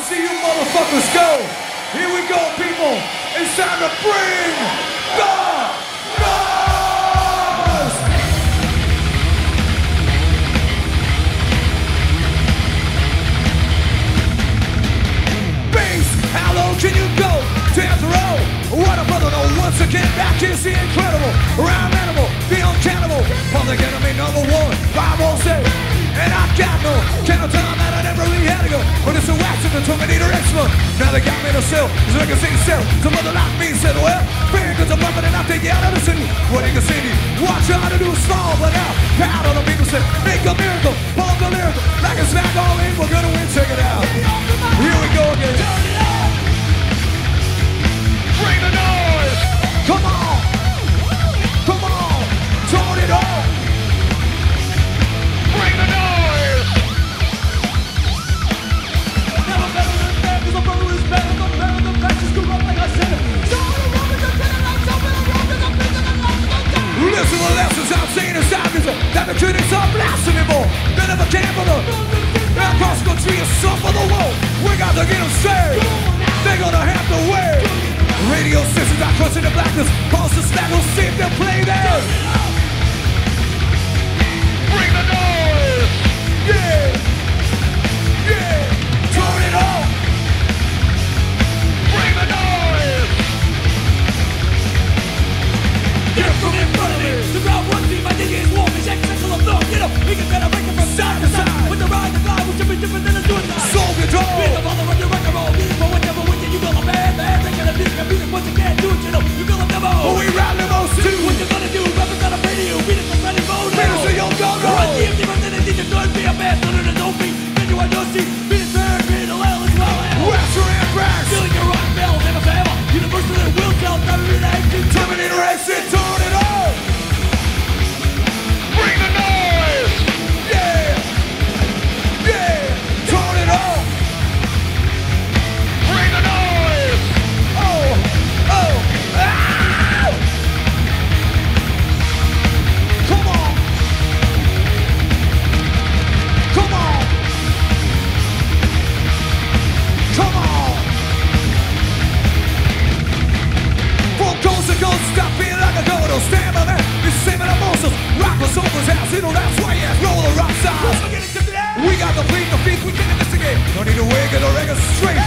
see you motherfuckers go. Here we go, people. It's time to bring the noise. Bass, how low can you go? Death row. What a brother, no, once again, back is the incredible, rhyme animal, the uncannibal, public enemy number one, 506. And I got no countertime that I never really had to go. But it's a wax of the Terminator X-Men. Now they got me in a cell, so I can see cell. Some other like me said, well, bang, cause I'm bumping and I think out of the city. What you can see me, watch how to do small, but now, proud of the people say, make a miracle, pump the lyrical, like a smack all in, we're gonna win, check it out. Here we go again. Bring the noise! Come on! Come on! Turn it on! Bring the noise! Never better than that, cause a brother is better than better than best. Just go up like I said it. So I'm gonna run with the pen and I'm jumping around and I'm thinking I'm not gonna die. Listen to the lessons I'm saying inside music, that the critics are blasting more. They never came for the cross country is some for the world. We got to get them saved. They're gonna have to wait. Radio stations are crushing the blackness. Cause the slack will see if they'll play there. Bring the noise! Yeah! Yeah! Turn it on! Bring the noise! Get from in front of me! The crowd wants me, my dick is warm, it's accidental of love, get up! We can better break it from side to side! With the ride and glide, which will be different than a suicide! Soul control! Be the father of your rock and roll! For whatever with you, you feel a bad, they gonna be the music, but you can't do it, you know! You feel a demo! But we rap limos too! What you gonna do? Rappers not afraid of you! Beat it from ready for no! Beat us a young go-go! Run the empty, but then it needs to be a bad son of the dope beat! Then you are no see! Beat it fair, beat it well as well as Rapture ANTHRAX! Stealing your rock bell, never forever! Universal and will tell, Terminator exit, turn it on! Bring the noise! Yeah! Yeah! Turn it on! Bring the noise! Oh! Oh! Ah! Come on! Come on! Come on! From coast to coast, stop being like a go, don't stand by man. It's the same in emotions. Rock was over house, you know that's why you roll the rock side. We got the beat, we can investigate. Don't need to wig or the record straight.